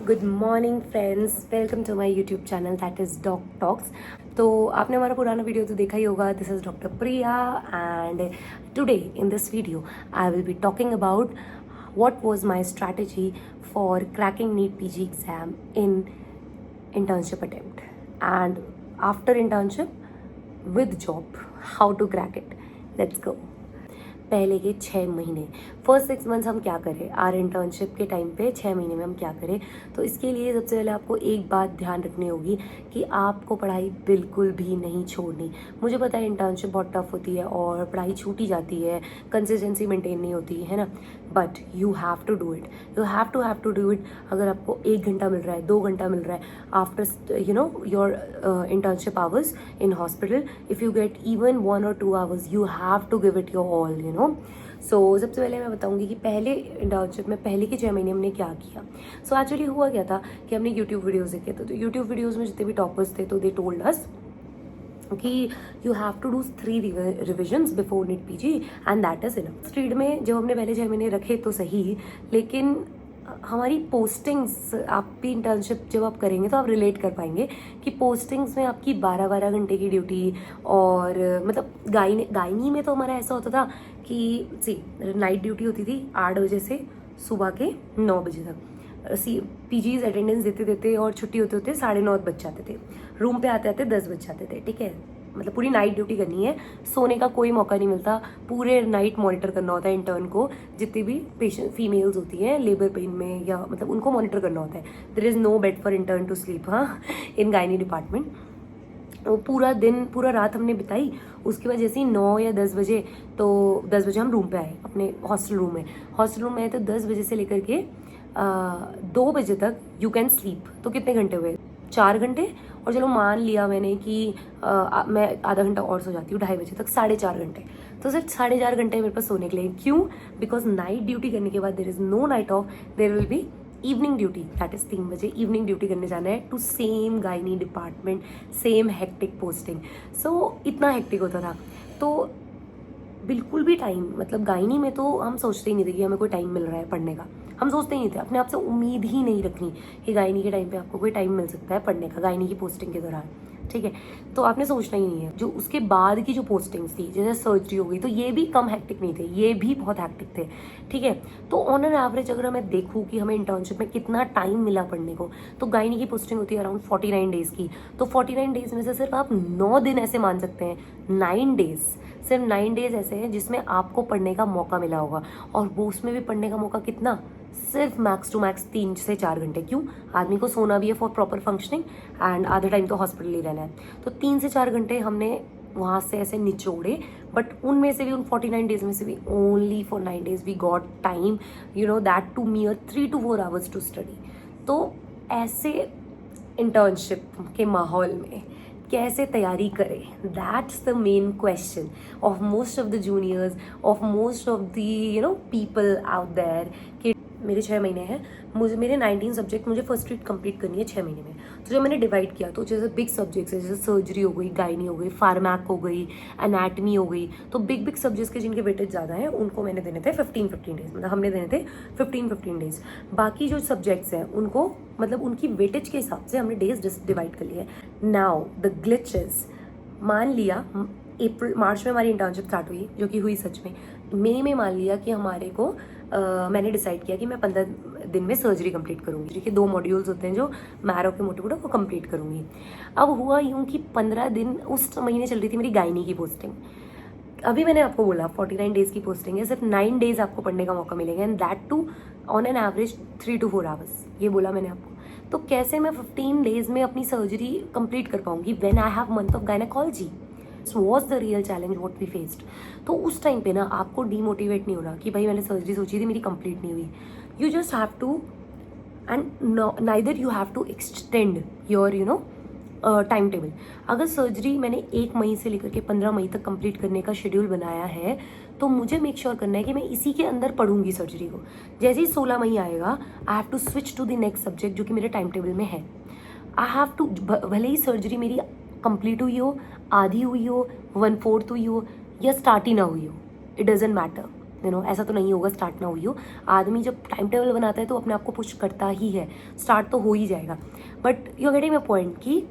Good morning friends, welcome to my YouTube channel that is Doc Talks. तो आपने हमारा पुराना वीडियो तो देखा ही होगा। This is doctor Priya and today in this video I will be talking about what was my strategy for cracking NEET PG exam in internship attempt, and after internship with job, how to crack it. Let's go. पहले के 6 महीने, first 6 months हम क्या करें, are internship के time पे 6 महीने में हम क्या करें। तो इसके लिए सबसे पहले आपको एक बात ध्यान रखनी होगी कि आपको पढ़ाई बिल्कुल भी नहीं छोड़नी। मुझे पता है इंटर्नशिप बहुत टफ होती है और पढ़ाई छूटी जाती है, कंसिस्टेंसी मेंटेन नहीं होती है ना, but you have to do it, you have to do it. अगर आपको 1 घंटा मिल रहा है, 2 घंटा मिल रहा है after your internship hours in hospital, if you get even 1 or 2 hours, you have to give it your all, so सबसे पहले मैं बताऊंगी कि पहले इंटर्नशिप में पहले के 6 महीने हमने क्या किया। सो एक्चुअली हुआ क्या था कि हमने यूट्यूब वीडियोज़ देखे थे। तो यूट्यूब वीडियोज़ में जितने भी टॉपर्स थे तो दे टोल्ड अस कि you have to do 3 revisions before NEET PG and that is enough. Street में जब हमने पहले 6 महीने रखे तो सही, लेकिन हमारी पोस्टिंग्स, आप भी इंटर्नशिप जब आप करेंगे तो आप रिलेट कर पाएंगे कि पोस्टिंग्स में आपकी 12-12 घंटे की ड्यूटी, और मतलब गायनी में तो हमारा ऐसा होता था कि नाइट ड्यूटी होती थी 8 बजे से सुबह के 9 बजे तक। पीजीज अटेंडेंस देते देते और छुट्टी होते होते 9:30 बज जाते थे, रूम पे आते आते 10 बज जाते थे। ठीक है, मतलब पूरी नाइट ड्यूटी करनी है, सोने का कोई मौका नहीं मिलता, पूरे नाइट मॉनिटर करना होता है इंटर्न को। जितनी भी पेशेंट फीमेल्स होती हैं लेबर पेन में या मतलब उनको मॉनिटर करना होता है। There is no bed for intern to sleep, हाँ, इन गायनी डिपार्टमेंट। वो पूरा दिन पूरा रात हमने बिताई। उसके बाद जैसे ही 9 या 10 बजे, तो 10 बजे हम रूम पे आए अपने हॉस्टल रूम में। हॉस्टल रूम में आए तो 10 बजे से लेकर के 2 बजे तक यू कैन स्लीप। तो कितने घंटे हुए? 4 घंटे। और चलो मान लिया मैंने कि मैं आधा घंटा और सो जाती हूँ 2:30 बजे तक, 4.5 घंटे। तो सिर्फ 4.5 घंटे मेरे पास सोने के लिए। क्यों? बिकॉज नाइट ड्यूटी करने के बाद there is no night off, there will be evening duty, that is 3 बजे इवनिंग ड्यूटी करने जाना है to same gynae department, same hectic posting. So इतना हेक्टिक होता था। तो बिल्कुल भी टाइम, मतलब गायनी में तो हम सोचते ही नहीं थे कि हमें कोई टाइम मिल रहा है पढ़ने का। हम सोचते ही नहीं थे, अपने आप से उम्मीद ही नहीं रखनी कि गायनी के टाइम पे आपको कोई टाइम मिल सकता है पढ़ने का, गायनी की पोस्टिंग के दौरान। ठीक है, तो आपने सोचना ही नहीं है। जो उसके बाद की जो पोस्टिंग्स थी, जैसे सर्जरी हो गई, तो ये भी कम हैक्टिक नहीं थे, ये भी बहुत हैक्टिक थे। ठीक है, तो ऑन एन एवरेज अगर मैं देखूँ कि हमें इंटर्नशिप में कितना टाइम मिला पढ़ने को, तो गायनी की पोस्टिंग होती है अराउंड 49 डेज़ की। तो 49 डेज़ में से सिर्फ आप 9 दिन ऐसे मान सकते हैं, 9 डेज़, सिर्फ 9 डेज़ ऐसे हैं जिसमें आपको पढ़ने का मौका मिला होगा। और वो उसमें भी पढ़ने का मौका कितना? सिर्फ मैक्स टू मैक्स 3 से 4 घंटे। क्यों? आदमी को सोना भी है फॉर प्रॉपर फंक्शनिंग, एंड आधा टाइम तो हॉस्पिटल ही रहना है। तो 3 से 4 घंटे हमने वहाँ से ऐसे निचोड़े, बट उनमें से भी, उन 49 डेज में से भी only for 9 days we got time, that too mere 3 to 4 hours to study. तो ऐसे इंटर्नशिप के माहौल में कैसे तैयारी करें, that's the main question of most of the juniors, of most of the people out there. कि मेरे 6 महीने हैं, मेरे 19 सब्जेक्ट मुझे फर्स्ट रीड कंप्लीट करनी है 6 महीने में। तो जब मैंने डिवाइड किया, तो जैसे बिग सब्जेक्ट्स है, जैसे सर्जरी हो गई, गायनी हो गई, फार्मैक हो गई, एनाटमी हो गई, तो बिग सब्जेक्ट्स के जिनके वेटेज ज़्यादा हैं उनको मैंने देने थे 15 डेज, मतलब हमने देने थे 15 डेज। बाकी जो सब्जेक्ट्स हैं उनको, मतलब उनकी वेटेज के हिसाब से हमने डेज डिवाइड कर लिया है। नाउ द ग्लिचेस, मान लिया मार्च में हमारी इंटर्नशिप स्टार्ट हुई, जो कि हुई सच में। मई में मान लिया कि हमारे को मैंने डिसाइड किया कि मैं 15 दिन में सर्जरी कंप्लीट करूँगी। देखिए 2 मॉड्यूल्स होते हैं जो मैरो के मोटे वो कंप्लीट करूँगी। अब हुआ यूँ कि 15 दिन, उस महीने चल रही थी मेरी गायनी की पोस्टिंग। अभी मैंने आपको बोला 49 डेज़ की पोस्टिंग है, सिर्फ 9 डेज़ आपको पढ़ने का मौका मिलेगा, and that too on an average 3 to 4 hours, ये बोला मैंने आपको। तो कैसे मैं 15 डेज़ में अपनी सर्जरी कंप्लीट कर पाऊंगी when I have month of gynaecology? Was the real challenge what we faced. तो उस टाइम पे ना आपको डीमोटिवेट नहीं होना कि भाई मैंने सर्जरी सोची थी मेरी कंप्लीट नहीं हुई। You just have to, and neither you have to extend your time table. अगर सर्जरी मैंने 1 मई से लेकर के 15 मई तक कंप्लीट करने का शेड्यूल बनाया है, तो मुझे मेक श्योर करना है कि मैं इसी के अंदर पढ़ूंगी सर्जरी को। जैसे ही 16 मई आएगा, I have to switch to the next subject जो कि मेरे टाइम टेबल में है। आई हैव टू, भले ही सर्जरी मेरी कंप्लीट हुई हो, आधी हुई हो, 1/4 हुई हो, या स्टार्ट ही ना हुई हो, इट डजेंट मैटर। ऐसा तो नहीं होगा स्टार्ट ना हुई हो। आदमी जब टाइम टेबल बनाता है तो अपने आप को पुश करता ही है, स्टार्ट तो हो ही जाएगा। But you getting my point कि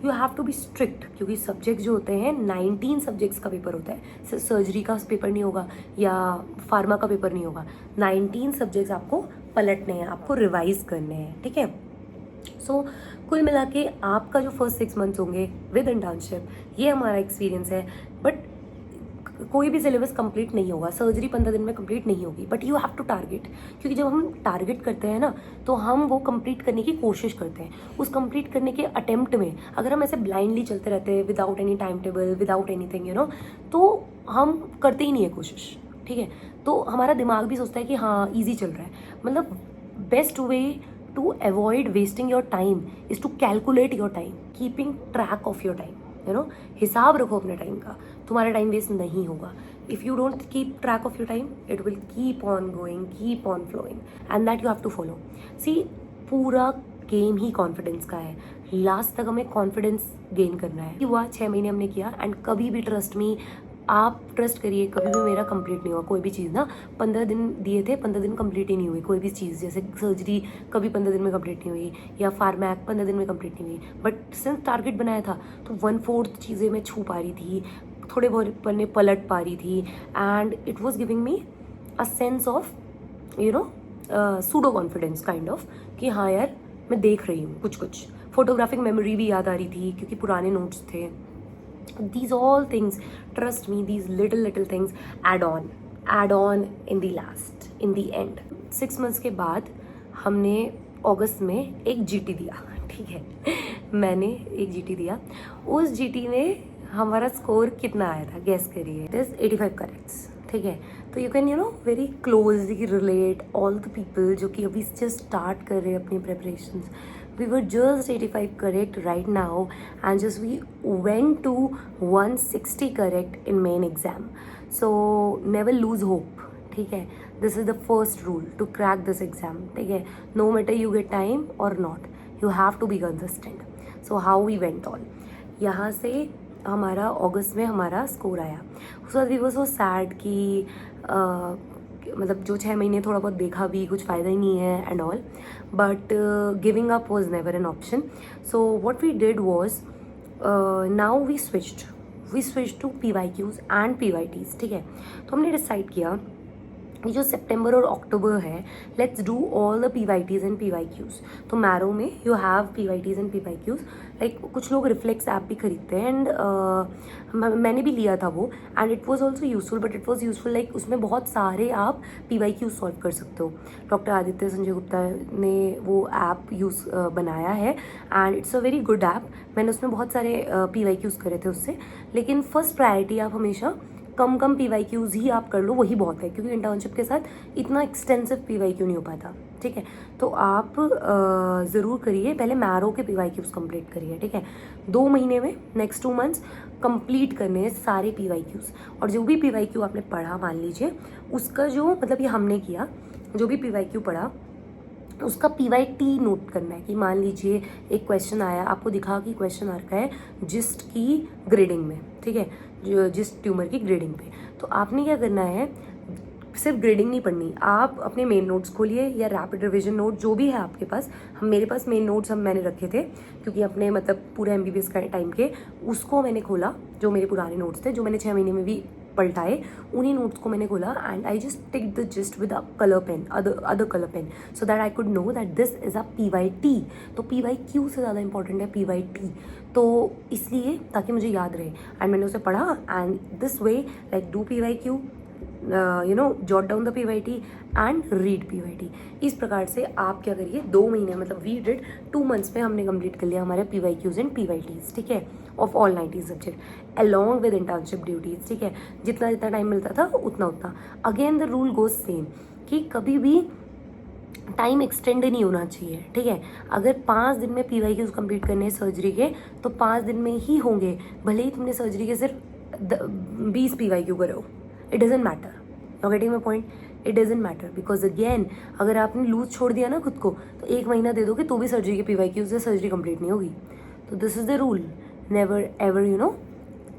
you have to be strict, क्योंकि सब्जेक्ट जो होते हैं 19 सब्जेक्ट्स का पेपर होता है। सर्जरी का पेपर नहीं होगा या फार्मा का पेपर नहीं होगा, 19 सब्जेक्ट्स आपको पलटने हैं, आपको रिवाइज करने हैं, ठीक है। सो कुल मिला के आपका जो फर्स्ट 6 मंथ्स होंगे विद इंटर्नशिप, ये हमारा एक्सपीरियंस है। बट कोई भी सिलेबस कंप्लीट नहीं होगा, सर्जरी 15 दिन में कंप्लीट नहीं होगी, but you have to target, क्योंकि जब हम टारगेट करते हैं ना तो हम वो कंप्लीट करने की कोशिश करते हैं। उस कंप्लीट करने के अटेम्प्ट में अगर हम ऐसे ब्लाइंडली चलते रहते हैं without any time table, without anything तो हम करते ही नहीं है कोशिश, ठीक है। तो हमारा दिमाग भी सोचता है कि हाँ ईजी चल रहा है। मतलब best way to avoid wasting your time is to calculate your time, keeping track of your time, हिसाब रखो अपने टाइम का, तुम्हारा टाइम वेस्ट नहीं होगा। If you don't keep track of your time it will keep on going, keep on flowing, and that you have to follow. See, पूरा game ही confidence का है। लास्ट तक हमें कॉन्फिडेंस गेन करना है। हुआ 6 महीने हमने किया, एंड कभी भी ट्रस्ट मी, आप ट्रस्ट करिए, कभी भी मेरा कंप्लीट नहीं हुआ कोई भी चीज़ ना। 15 दिन दिए थे, 15 दिन कंप्लीट ही नहीं हुई कोई भी चीज़। जैसे सर्जरी कभी 15 दिन में कंप्लीट नहीं हुई, या फार्मैक 15 दिन में कंप्लीट नहीं हुई। बट सिंस टारगेट बनाया था तो 1/4 चीज़ें मैं छू पा रही थी, थोड़े बहुत पन्ने पलट पा रही थी, and it was giving me a sense of pseudo confidence kind of, कि हाँ यार मैं देख रही हूँ कुछ। फोटोग्राफिक मेमोरी भी याद आ रही थी क्योंकि पुराने नोट्स थे। These all things, trust me, these little things add on in the end. 6 months के बाद हमने अगस्त में एक जीटी दिया, ठीक है। मैंने एक जीटी दिया, उस जीटी में हमारा स्कोर कितना आया था गेस करिए। इट इज 85 करेक्ट्स, ठीक है। तो you can very closely relate all the people जो कि अभी जस्ट स्टार्ट कर रहे हैं अपनी preparations. We were just 85 correct right now, and just we went to 160 correct in main exam. So never lose hope, ठीक है। This is the first rule to crack this exam, ठीक है। No matter you get time or not, you have to be consistent. So how we went on, यहाँ से हमारा अगस्त में हमारा score आया। उस वक्त वी वर सो सैड कि मतलब जो 6 महीने थोड़ा बहुत देखा भी कुछ फ़ायदा ही नहीं है and all, but giving up was never an option. So what we did was, now we switch to PYQs and PYTs, ठीक है। तो हमने डिसाइड किया ये जो सितंबर और अक्टूबर है, let's do all the PYTs and PYQs। तो मैरो में you have PYTs and PYQs, like कुछ लोग रिफ्लेक्स ऐप भी खरीदते हैं, एंड मैंने भी लिया था वो, and it was also useful. But it was useful like उसमें बहुत सारे आप PYQs सॉल्व कर सकते हो। डॉक्टर आदित्य संजय गुप्ता ने वो ऐप बनाया है, and it's a very good app. मैंने उसमें बहुत सारे PYQs करे थे उससे, लेकिन फर्स्ट प्रायोरिटी आप हमेशा कम PYQs ही आप कर लो, वही बहुत है, क्योंकि इंटर्नशिप के साथ इतना एक्सटेंसिव PYQ नहीं हो पाता, ठीक है। तो आप ज़रूर करिए, पहले मैरो के PYQs कंप्लीट करिए, ठीक है। 2 महीने में नेक्स्ट 2 मंथ्स कंप्लीट करने हैं सारे PYQs। और जो भी PYQ आपने पढ़ा, मान लीजिए उसका जो मतलब ये हमने किया, जो भी PYQ पढ़ा उसका PYT नोट करना है। कि मान लीजिए एक क्वेश्चन आया, आपको दिखा कि क्वेश्चन आ रखा है जिस्ट की ग्रेडिंग में, ठीक है, जो जिस्ट ट्यूमर की ग्रेडिंग पे। तो आपने क्या करना है, सिर्फ ग्रेडिंग नहीं पढ़नी, आप अपने मेन नोट्स खोलिए या रैपिड रिवीजन नोट जो भी है आपके पास। मेरे पास मेन नोट्स मैंने रखे थे, क्योंकि अपने मतलब पूरे MBBS का टाइम के उसको मैंने खोला, जो मेरे पुराने नोट्स थे जो मैंने 6 महीने में भी पलटाए, उन्हीं नोट्स को मैंने खोला, and I just tick the gist with a colour pen, other colour pen, so that I could know that this is a PYT। तो PYQ से ज़्यादा इंपॉर्टेंट है PYT, तो इसलिए ताकि मुझे याद रहे, एंड मैंने उसे पढ़ा, and this way like do PYQ, jot down the PYT and read PYT। इस प्रकार से आप क्या करिए, 2 महीने मतलब वी डिड 2 मंथ्स में हमने कंप्लीट कर लिया हमारे PYQs एंड PYTs, ठीक है, of all 90 subject along with internship duties, ठीक है। जितना टाइम मिलता था उतना। Again the rule goes same कि कभी भी टाइम एक्सटेंड नहीं होना चाहिए, ठीक है। अगर 5 दिन में PYQs कंप्लीट करने हैं सर्जरी के, तो 5 दिन में ही होंगे, भले ही तुमने सर्जरी के सिर्फ 20 PYQ करो, it doesn't matter. You getting my point, it doesn't matter, because again अगर आपने लूज छोड़ दिया ना खुद को, तो 1 महीना दे दोगे तो भी सर्जरी के PYQs से सर्जरी कंप्लीट नहीं होगी। तो this is the rule, never ever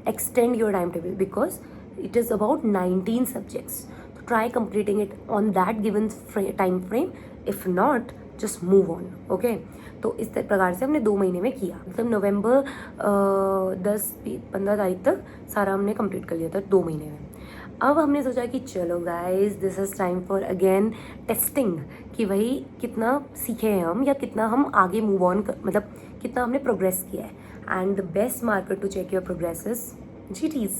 extend your time table, because it is about 19 subjects. तो try completing it on that given time frame. If not, just move on. Okay, तो इस प्रकार से हमने 2 महीने में किया, मतलब नवंबर 10-15 तारीख तक सारा हमने कंप्लीट कर लिया था 2 महीने में. अब हमने सोचा कि चलो guys, this is time for again testing, कि भाई कितना सीखे हैं हम, या कितना हम आगे मूव ऑन मतलब कितना हमने प्रोग्रेस किया है. And the best marker to check your progress is GTs.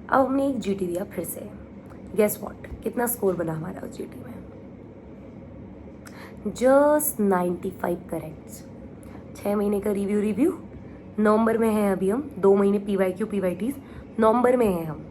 अब हमने एक GT दिया फिर से. गेस व्हाट, कितना स्कोर बना हमारा उस GT में? Just 95 correct. 6 महीने का रिव्यू नवंबर में है अभी हम, 2 महीने PYQ PYTs नवंबर में हैं हम.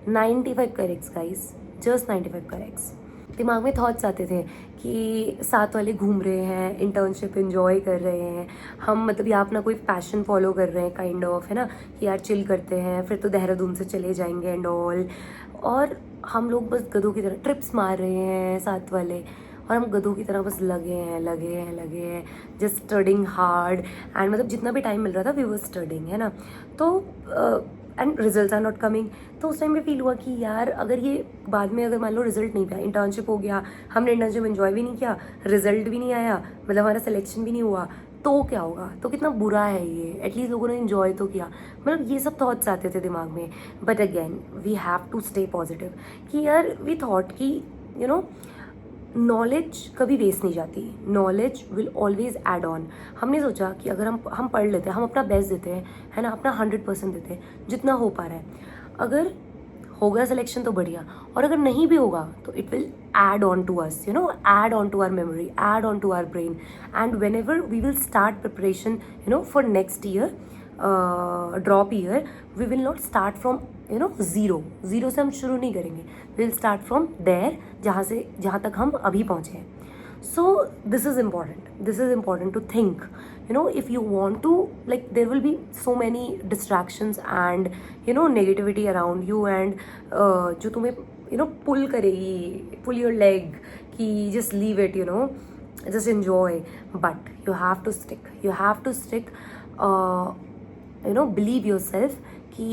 95 करेक्ट्स गाइस, जस्ट 95 करेक्ट्स. दिमाग में थॉट्स आते थे कि साथ वाले घूम रहे हैं, इंटर्नशिप एंजॉय कर रहे हैं हम, मतलब या अपना कोई पैशन फॉलो कर रहे हैं काइंड ऑफ, है ना, कि यार चिल करते हैं, फिर तो देहरादून से चले जाएंगे एंड ऑल. और हम लोग बस गधों की तरह ट्रिप्स मार रहे हैं साथ वाले, और हम गधों की तरह बस लगे हैं जस्ट स्टडिंग हार्ड. एंड मतलब जितना भी टाइम मिल रहा था वी वर स्टडिंग, है ना. तो and result are not coming. तो उस टाइम में फील हुआ कि यार अगर ये बाद में अगर मान लो रिजल्ट नहीं पाया, इंटर्नशिप हो गया, हमने इंटर्नशिप एंजॉय भी नहीं किया, रिजल्ट भी नहीं आया, मतलब हमारा सिलेक्शन भी नहीं हुआ, तो क्या होगा? तो कितना बुरा है ये. एटलीस्ट लोगों ने इन्जॉय तो किया. मतलब ये सब थॉट्स आते थे दिमाग में. But again we have to stay positive, कि यार वी थॉट कि यू नो नॉलेज कभी वेस्ट नहीं जाती, knowledge will always add on. हमने सोचा कि अगर हम पढ़ लेते हैं, हम अपना बेस्ट देते हैं, है ना, अपना 100% देते हैं जितना हो पा रहा है. अगर हो गया सिलेक्शन तो बढ़िया, और अगर नहीं भी होगा तो it will add on to us, you know, add on to our memory, add on to our brain. And whenever we will start preparation, you know, for next year drop year, we will not start from you know zero से हम शुरू नहीं करेंगे. We will start from there, जहाँ तक हम अभी पहुँचे हैं. So this is important to think, you know, if you want to, like, there will be so many distractions and you know negativity around you, and जो तुम्हें you know pull करेगी, pull your leg, कि just leave it, you know, just enjoy. But you have to stick, you know, believe yourself कि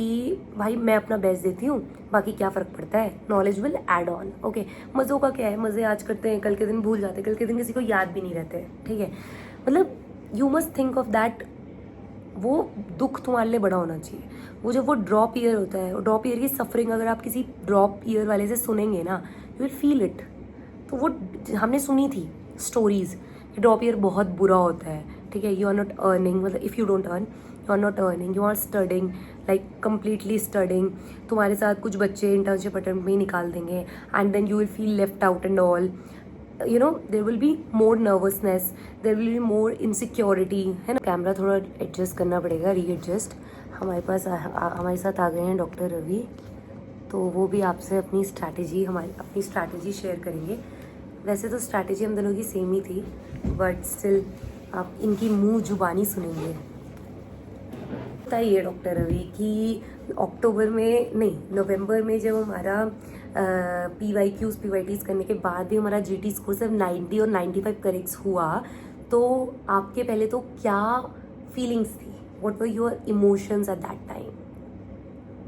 भाई मैं अपना best देती हूँ, बाकी क्या फ़र्क पड़ता है, knowledge will add on. Okay, मज़ों का क्या है, मज़े आज करते हैं, कल के दिन भूल जाते हैं, कल के दिन किसी को याद भी नहीं रहते, ठीक है. मतलब you must think of that. वो दुख तुम्हारे लिए बड़ा होना चाहिए. वो जब वो ड्रॉप ईयर होता है, ड्रॉप ईयर की सफरिंग अगर आप किसी ड्रॉप ईयर वाले से सुनेंगे ना, यू विल फील इट. तो वो हमने सुनी थी स्टोरीज़ कि ड्रॉप ईयर बहुत बुरा होता है, ठीक है. यू आर नॉट अर्निंग, मतलब if you don't earn, you are not earning, you are studying, like completely studying. तुम्हारे साथ कुछ बच्चे इंटर्नशिप अटेम्प्ट में ही निकाल देंगे, and then you will feel left out and all. you know, there will be more nervousness, there will be more insecurity, है ना. कैमरा थोड़ा एडजस्ट करना पड़ेगा, रीएडजस्ट. हमारे साथ आ गए हैं डॉक्टर रवि, तो वो भी आपसे अपनी स्ट्रैटेजी शेयर करेंगे. वैसे तो स्ट्रैटेजी हम दोनों की सेम ही थी, बट स्टिल आप इनकी मुंह जुबानी सुनेंगे. बताइए डॉक्टर रवि कि नवंबर में जब हमारा PYQs PYTs करने के बाद भी हमारा GT स्कोर सिर्फ 90 और 95 करेक्ट्स हुआ, तो आपके पहले तो क्या फीलिंग्स थी? What were your emotions at that time?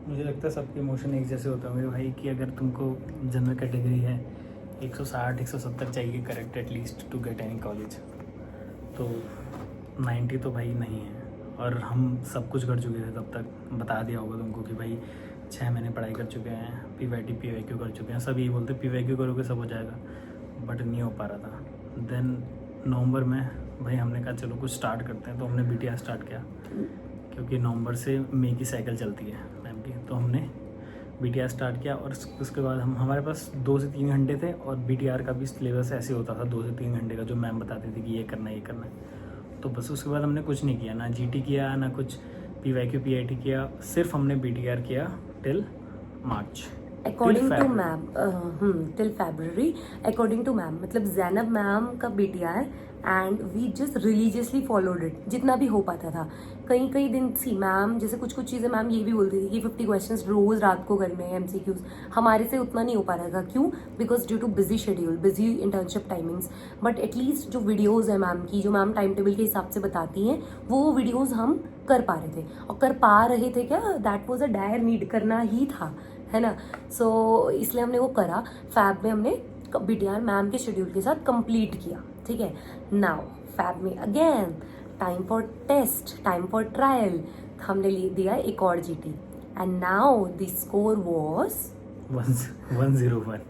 मुझे लगता है सबके इमोशन एक जैसे होते होंगे भाई, कि अगर तुमको जनरल कैटेगरी है 160-170 चाहिए correct at least to get any college, तो 90 तो भाई नहीं है. और हम सब कुछ कर चुके थे तब तक, बता दिया होगा तुमको कि भाई 6 महीने पढ़ाई कर चुके हैं, PYT PYQ कर चुके हैं. सब यही बोलते PYQ करोगे सब हो जाएगा, बट नहीं हो पा रहा था. देन नवंबर में भाई हमने कहा चलो कुछ स्टार्ट करते हैं, तो हमने BTR स्टार्ट किया, क्योंकि नवंबर से मई की साइकिल चलती है मैम की. तो हमने BTR स्टार्ट किया, और उसके बाद हमारे पास 2 से 3 घंटे थे, और BTR का भी सिलेबस ऐसे होता था 2 से 3 घंटे का, जो मैम बताती थी कि ये करना है. तो बस उसके बाद हमने कुछ नहीं किया, ना GT किया, ना कुछ PYQ PIT किया, सिर्फ हमने BTR किया till March. According to ma'am, till February, according to ma'am, मतलब जैनब मैम का BTR, and we just religiously followed it जितना भी हो पाता था. कई दिन सी मैम, जैसे कुछ चीज़ें मैम ये भी बोलती थी कि 50 क्वेश्चंस रोज़ रात को करने हैं, MCQs. हमारे से उतना नहीं हो पा रहा था. क्यों? Because due too busy schedule, busy internship timings. But at least जो वीडियोज़ है मैम की, जो मैम टाइम टेबल के हिसाब से बताती हैं, वो वीडियोज़ हम कर पा रहे थे. और कर पा रहे थे क्या, that was a dire need, करना ही था, है ना। सो इसलिए हमने वो करा, फैब में हमने BTR मैम के शेड्यूल के साथ कंप्लीट किया, ठीक है। नाउ फैब में again time for test, time for trial, हमने दिया एक और GT and now the score was 101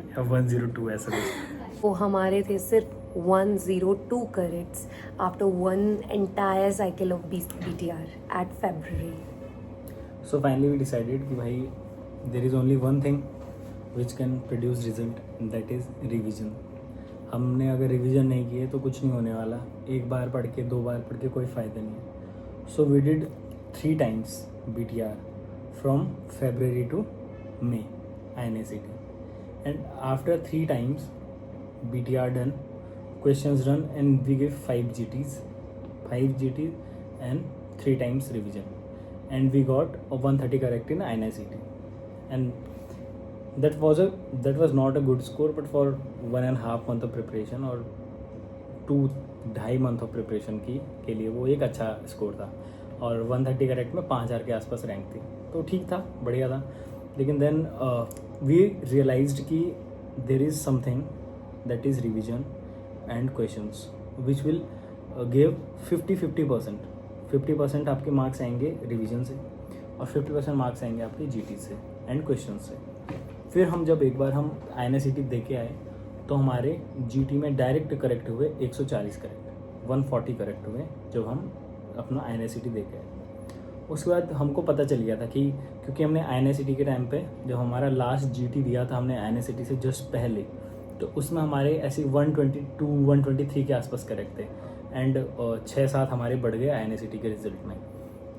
या 102 ऐसा कुछ। वो हमारे थे सिर्फ 102 corrects after one entire cycle of BTR at February। So finally we decided कि भाई there is only one thing which can produce result, that is revision। हमने अगर रिवीजन नहीं किए तो कुछ नहीं होने वाला, एक बार पढ़ के 2 बार पढ़ के कोई फ़ायदा नहीं है। So we did 3 times BTR from February to May INACT, and after 3 times BTR done, questions done, and we gave 5 GTs and 3 times revision, and we got a 130 correct in INACT, and that was not a good score, but for 1.5 month of preparation और 2.5 month of preparation के लिए वो एक अच्छा score था, और 130 correct में 5000 के आसपास रैंक थी, तो ठीक था, बढ़िया था। लेकिन देन वी रियलाइज्ड कि there is something that is revision and questions which will give 50% 50% आपके मार्क्स आएंगे रिविजन से और 50% मार्क्स आएंगे आपके GT से एंड क्वेश्चन से। फिर हम जब एक बार हम INACT दे के आए तो हमारे GT में डायरेक्ट करेक्ट हुए 140 करेक्ट, 140 करेक्ट हुए जब हम अपना INACT दे के आए। उसके बाद हमको पता चल गया था कि क्योंकि हमने INACT के टाइम पे जब हमारा लास्ट GT दिया था हमने INACT से जस्ट पहले, तो उसमें हमारे ऐसे 122 123 के आसपास करेक्ट थे, एंड 6-7 हमारे बढ़ गए INACT के रिजल्ट में।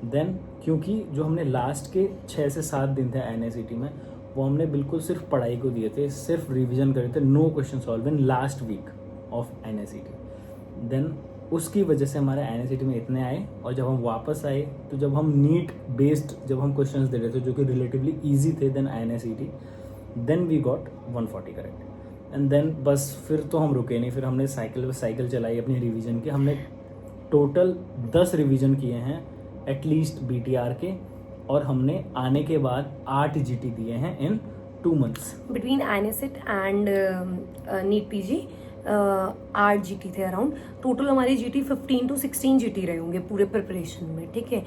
देन क्योंकि जो हमने लास्ट के 6 से 7 दिन थे INACT में, वो हमने बिल्कुल सिर्फ पढ़ाई को दिए थे, सिर्फ रिवीजन करे थे, no question solve in last week of INACT। Then उसकी वजह से हमारे INACT में इतने आए, और जब हम वापस आए तो जब हम नीट बेस्ड जब हम क्वेश्चंस दे रहे थे जो कि रिलेटिवली ईजी थे then INACT, then we got 140 correct. And then बस फिर तो हम रुके नहीं, फिर हमने साइकिल चलाई अपनी रिवीजन की। हमने टोटल 10 रिवीजन किए हैं एटलीस्ट BTR के, और हमने आने के बाद 8 GT दिए हैं in 2 months। Between INACT and NEET PG 8 GT थे अराउंड। टोटल हमारे GT 15 to 16 GT रहे होंगे पूरे प्रिपरेशन में, ठीक है।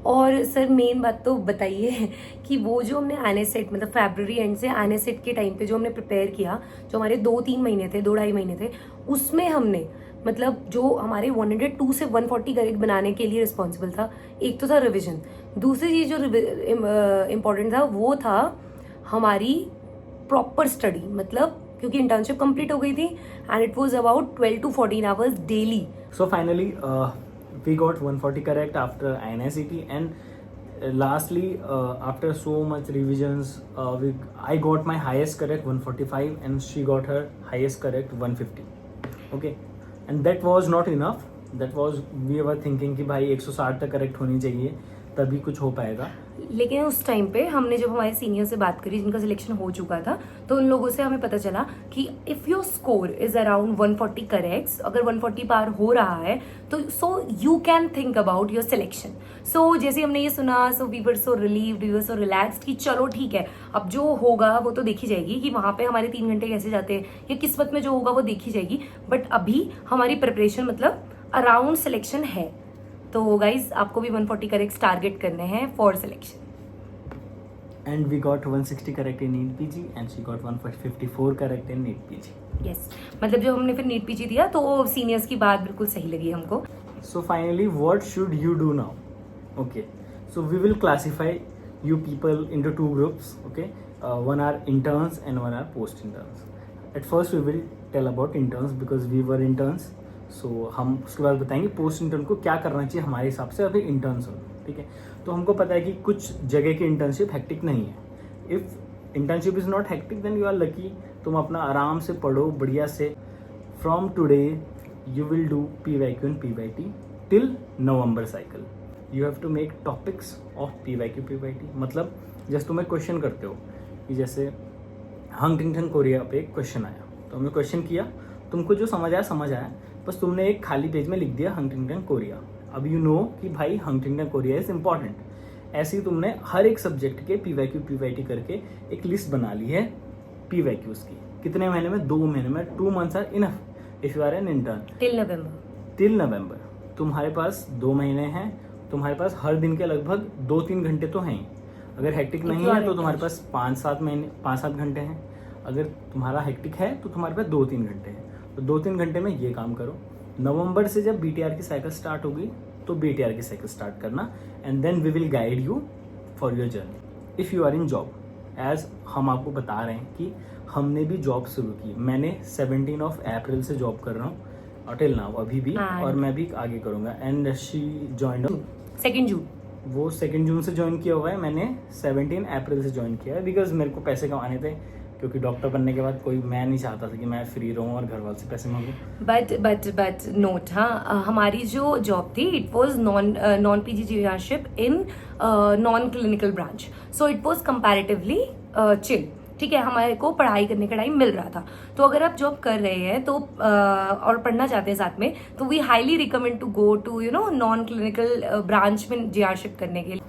और सर मेन बात तो बताइए कि वो जो हमने INACT मतलब February एंड से INACT के टाइम पे जो हमने प्रिपेयर किया, जो हमारे 2-3 महीने थे, 2-2.5 महीने थे, उसमें हमने मतलब जो हमारे 102 से 140 करेक्ट बनाने के लिए रिस्पॉन्सिबल था, एक तो था रिविजन, दूसरी चीज़ जो इम्पोर्टेंट था वो था हमारी प्रॉपर स्टडी, मतलब क्योंकि इंटर्नशिप कंप्लीट हो गई थी and it was about 12 to 14 hours daily. So finally we got 140 correct after INACT, and lastly after so much revisions I got my highest correct 145 and she got her highest correct 150, okay, and that was not enough, that was we were thinking कि भाई 160 तक correct होनी चाहिए तभी कुछ हो पाएगा। लेकिन उस टाइम पे हमने जब हमारे सीनियर से बात करी जिनका सिलेक्शन हो चुका था, तो उन लोगों से हमें पता चला कि if your score is around 140 corrects, अगर 140 पार हो रहा है तो so you can think about your selection. So जैसे हमने ये सुना, so we were so relieved, we were so relaxed कि चलो ठीक है, अब जो होगा वो तो देखी जाएगी कि वहाँ पे हमारे 3 घंटे कैसे जाते हैं, या किस्मत में जो होगा वो देखी जाएगी। बट अभी हमारी प्रिपरेशन मतलब अराउंड सिलेक्शन है। तो गाइज आपको भी 140 करेक्ट्स टारगेट करने हैं for selection. And we got 160 correct in NEET PG and she got 154 correct in NEET PG. Yes, मतलब जब हमने फिर नीट PG दिया तो सीनियर्स की बात बिल्कुल सही लगी हमको। So finally, what should you do now? Okay, so we will classify you people into 2 groups. Okay, one are interns and one are post interns. At first we will tell about interns because we were interns. So हम उसके बाद बताएंगे post intern को क्या करना चाहिए हमारे हिसाब से अभी इंटर्न्स हो, ठीक है। तो हमको पता है कि कुछ जगह की इंटर्नशिप हेक्टिक नहीं है। If internship is not hectic then you are lucky, तुम अपना आराम से पढ़ो बढ़िया से। From today you will do PYQ and PYT till November cycle. You have to make topics of PYQ PYT, मतलब जैसे तुम एक क्वेश्चन करते हो कि जैसे हंटिंगटन कोरिया पे एक क्वेश्चन आया, तो हमने क्वेश्चन किया, तुमको जो समझ आया, बस तुमने एक खाली पेज में लिख दिया हंटिंगटन कोरिया। अब यू नो कि भाई हंटिंगटन कोरिया इज इम्पॉर्टेंट, ऐसे ही तुमने हर एक सब्जेक्ट के PYQ PYT करके एक लिस्ट बना ली है PYQs की। कितने महीने में? 2 महीने में। 2 months are enough if you are an intern. Till November तुम्हारे पास 2 महीने हैं। तुम्हारे पास हर दिन के लगभग 2-3 घंटे तो हैं ही। अगर हेक्टिक नहीं है तो तुम्हारे पास 5-7 घंटे हैं। अगर तुम्हारा हेक्टिक है तो तुम्हारे पास 2-3 घंटे हैं। तो 2-3 घंटे में ये काम करो। नवंबर से जब BTR की साइकिल स्टार्ट होगी तो BTR की साइकिल स्टार्ट करना, and then we will guide you for your journey if you are in job. As हम आपको बता रहे हैं कि हमने भी जॉब शुरू की। मैंने 17 अप्रैल से जॉब कर रहा हूँ टिल नाउ अभी भी, और मैं भी आगे करूँगा। एंड शी जॉइंड 2 जून। वो 2 जून से ज्वाइन किया हुआ है। मैंने 17 अप्रैल से ज्वाइन किया है बिकॉज मेरे को पैसे कमाने थे, क्योंकि डॉक्टर बनने के बाद मैं नहीं चाहता था कि मैं फ्री रहूँ और घर वालों से पैसे मांगूँ। बट नोट, हाँ, हमारी जो जॉब थी it was non PGGRship in non clinical branch, so it was comparatively chill. ठीक है, हमारे को पढ़ाई करने का टाइम मिल रहा था। तो अगर आप जॉब कर रहे हैं तो और पढ़ना चाहते हैं साथ में, तो we highly recommend to go to non clinical branch में GRship करने के लिए।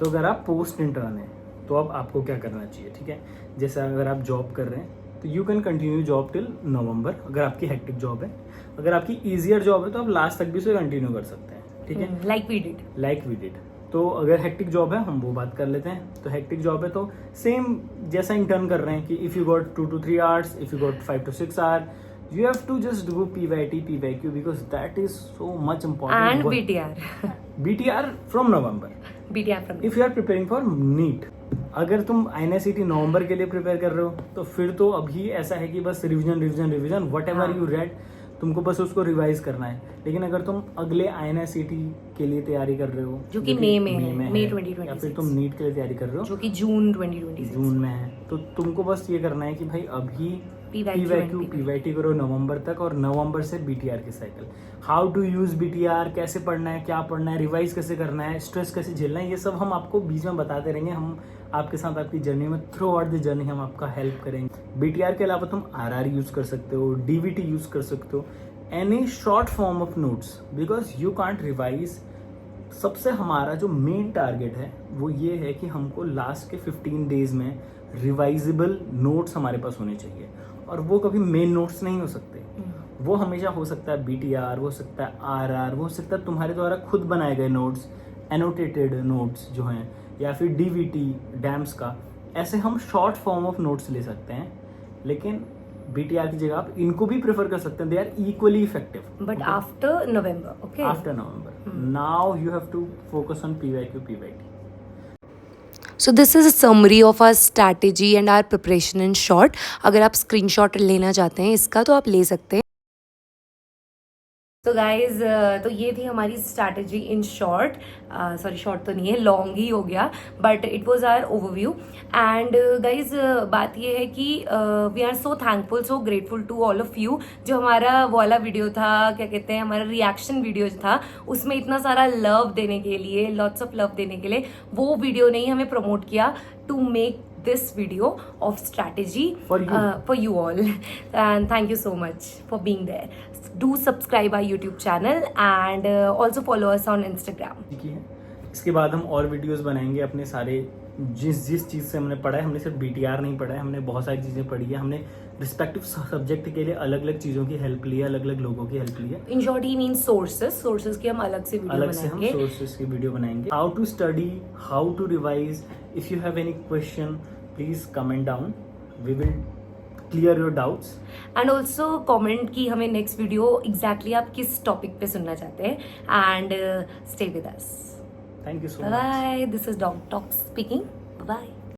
तो अगर आप पोस्ट इंटर्न हैं तो अब आपको क्या करना चाहिए? ठीक है, जैसे अगर आप जॉब कर रहे हैं तो you can continue job till नवंबर अगर आपकी हेक्टिक जॉब है। अगर आपकी ईजियर जॉब है तो आप लास्ट तक भी उसे कंटिन्यू कर सकते हैं। ठीक है, लाइक वी डिड। तो अगर हेक्टिक जॉब है हम वो बात कर लेते हैं। तो हेक्टिक जॉब है तो सेम जैसा इंटर्न कर रहे हैं कि if you got 2 to 3 hours, if you got 5 to 6 hours, you have to just do PYT, PYQ because that is so much important. And BTR from November. If you are preparing for NEET, अगर तुम INICET नवंबर के लिए prepare कर रहे हो तो फिर तो अभी ऐसा है कि बस revision what ever you read तुमको बस उसको रिवाइज करना है। लेकिन अगर तुम अगले INICET के लिए तैयारी कर रहे हो जो कि मई में है, 2026, या फिर तुम नीट के लिए तैयारी कर रहे हो जो कि जून 2026 में है, तो तुमको बस ये करना है कि भाई अभी PYQ PYT करो नवंबर तक, और नवंबर से BTR की cycle. How to use BTR, कैसे पढ़ना है, क्या पढ़ना है, रिवाइज कैसे करना है, स्ट्रेस कैसे झेलना है, ये सब हम आपको बीच में बताते रहेंगे। हम आपके साथ आपकी जर्नी में थ्रू आउट द जर्नी हम आपका हेल्प करेंगे। BTR के अलावा तुम RR यूज कर सकते हो, DVT यूज कर सकते हो, any short form of notes, because you can't revise. सबसे हमारा जो मेन टारगेट है वो ये है कि हमको लास्ट के 15 days में रिवाइजेबल नोट्स हमारे पास होने चाहिए, और वो कभी मेन नोट्स नहीं हो सकते। वो हमेशा हो सकता है BTR, वो हो सकता है RR, वो हो सकता है तुम्हारे द्वारा खुद बनाए गए नोट्स, एनोटेटेड नोट्स जो हैं, या फिर DVT डैम्स का। ऐसे हम शॉर्ट फॉर्म ऑफ नोट्स ले सकते हैं, लेकिन BTR की जगह आप इनको भी प्रेफर कर सकते हैं। They are equally effective but after November. Okay, after November now you have to focus on PYQ PYT. So this is a summary of our strategy and our preparation in short. अगर आप screenshot लेना चाहते हैं इसका तो आप ले सकते हैं। तो गाइज, तो ये थी हमारी strategy in short. Sorry, short तो नहीं है, लॉन्ग ही हो गया, but it was our overview. And guys, बात ये है कि we are so thankful, so grateful to all of you. जो हमारा वाला वीडियो था, क्या कहते हैं, हमारा रिएक्शन वीडियो था, उसमें इतना सारा लव देने के लिए, लॉट्स ऑफ लव देने के लिए, वो वीडियो ने ही हमें प्रमोट किया to make this video of strategy for you all, and thank you so much for being there. Do subscribe our YouTube channel and also follow us on Instagram. इसके बाद हम और वीडियोस बनाएंगे अपने सारे जिस चीज़ से हमने पढ़ा है। हमने सिर्फ BTR नहीं पढ़ा है, हमने बहुत सारी चीज़ें पढ़ी है। हमने रिस्पेक्टिव सब्जेक्ट के लिए अलग अलग चीज़ों की हेल्प ली है, अलग अलग लोगों की हेल्प ली है। इन शॉर्ट ही मीन्स सोर्सेस की हम अलग से हम सोर्सेस की वीडियो बनाएंगे। How to study, how to revise. If you have any question please comment down, we will clear your doubts. And also comment की हमें नेक्स्ट वीडियो एग्जैक्टली आप किस टॉपिक पे सुनना चाहते हैं, and stay with us. Thank you so much. Bye. This is Doc Talks speaking. Bye.